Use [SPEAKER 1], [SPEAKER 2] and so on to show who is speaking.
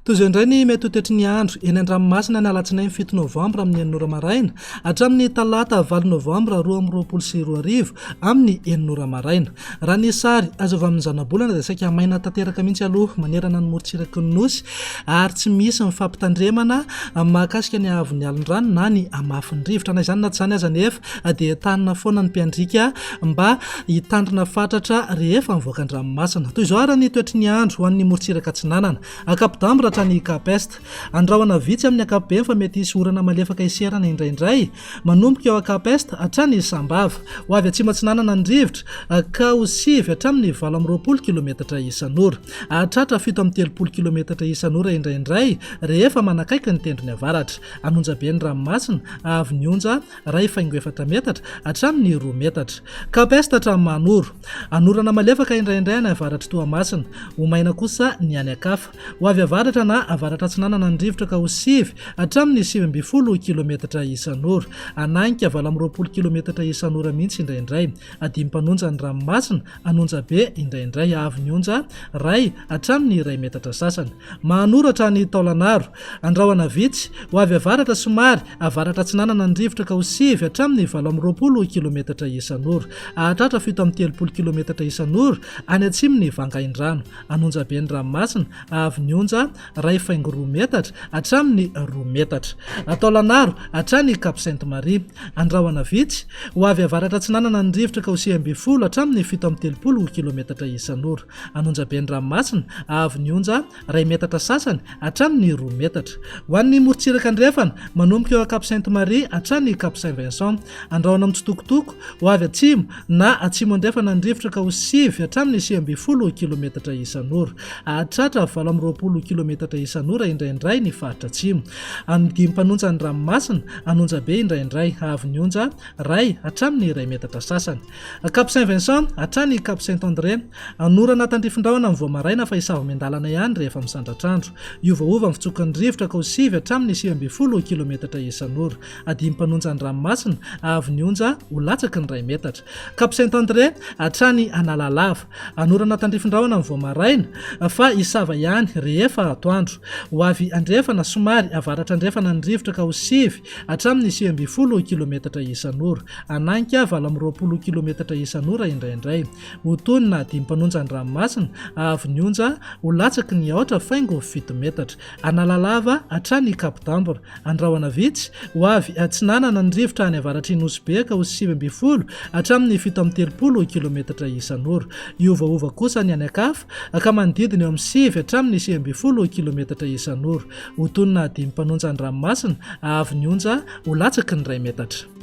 [SPEAKER 1] Toy indray ny mety toetry ny andro eny an-dranomasina ny alatsinainy 7 novambra amin'ny 9 ora maraina hatramin'ny talata 9 novambra 2024 amin'ny 9 ora maraina. Raha ny sary azo avy amin'ny zanabolana dia saika maina tanteraka mihitsy aloha manerana ny morontsiraka ny nosy ary tsy misy mifampitandremana mahakasika ny avy ny alin-drano na ny amafin'ny rivotra. Na izany na tsy izany aza nefa dia tanina foana ny mpiandrika mba hitandrina fatratra rehefa mivoaka an-dranomasina. Toy izao ary ny toetry ny andro ho an'ny morontsiraka atsinanana akapodambra hatrany kapesta andrahona vitsy amin'ny akapobe fa mety hisy orana malefaka iserana indraindray manomboka eo akapesta hatrany sambava ho avy atsimo atsinanana ny rivotra ka ho sivy hatramin'ny 20 kilometatra isan'ora hatratra 7 kilometatra isan'ora indraindray rehefa manakaiky ny tendrony avaratra. Anonja be ny ranomasina avy ny onja 1.4 metatra hatramin'ny 2 metatra. Kapesta hatramin'ny manoro anorana malefaka indraindray ny avaratra toamasina ho maina kosa ny any akafa ho avy avaratra na avaratra atsinanana ny rivotra ka ho sivy hatramin'ny 7 kilometatra isan'ora ananika 20 kilometatra isan'ora mihitsy indraindray. Adimy mpanonja ny ranomasina anonja be indraindray avy ny onja ray hatramin'ny 2 metatra sasany. Manoratra ny taolanaro andrahona vitsy ho avy avaratra somary avaratra atsinanana ny rivotra ka ho sivy hatramin'ny 20 kilometatra isan'ora hatratra 7 kilometatra isan'ora any atsimony vangain-drano. Anonja be ny ranomasina avy ny onja 1.2 metatra hatramin'ny 2 metatra. Taolanaro hatrany Cap Sainte-Marie andrahona vitsy ho avy avaratra atsinanana ny rivotra ka ho 20 hatramin'ny 17 kilometatra isan'ora. Anonja be ny ranomasina avy ny onja 2 metatra sasany hatramin'ny 2 metatra. Ho an'ny morontsiraka andrefana manomboka eo Cap Sainte-Marie hatrany Cap Saint-Vincent andrahona mitsitokotoko ho avy atsimo na atsimo andrefana ny rivotra ka ho sivy hatramin'ny 20 kilometatra isan'ora hatratra 20 kilometatra isan'ora indraindray ny faritra atsimo. Dimy mpanonja ny ranomasina anonja be indraindray avy ny onja ray hatramin'ny 2 metatra sasany. Cap Saint-Vincent hatrany Cap Saint-André anorana tandrifindraona amin'ny voamaraina fa hisavo miandalana ihany rehefa misandratrandro. Iovaova ny fitsokan'ny rivotra ka ho sivy hatramin'ny 20 kilometatra isan'ora. Adimy mpanonja ny ranomasina avy ny onja ho latsaky ny 2 metatra. Cap Saint-André hatrany Analalava anorana tandrifindraona amin'ny voamaraina fa hisava ihany rehefa atoandro. Ho avy andrefana somary avaratra andrefana ny rivotra ka ho sivy hatramin'ny 20 kilometatra isan'ora ananika 20 kilometatra isan'ora indraindray. Ho tony na adimy mpanonja ny ranomasina avy ny onja ho latsaky ny aotra faingo 7 metatra. Analalava hatrany kapodambra andrahona vitsy ho avy atsinanana ny rivotra any avaratry Nosy ka ho 20 hatramin'ny 17 kilometatra isan'ora. Iovaova kosa ny any akafa ka manodidina eo amin'ny 7 hatramin'ny 20 kilometatra isan'ora. Ho tony na adimy mpanonja ny ranomasina avy ny onja ho latsaky ny 2 metatra.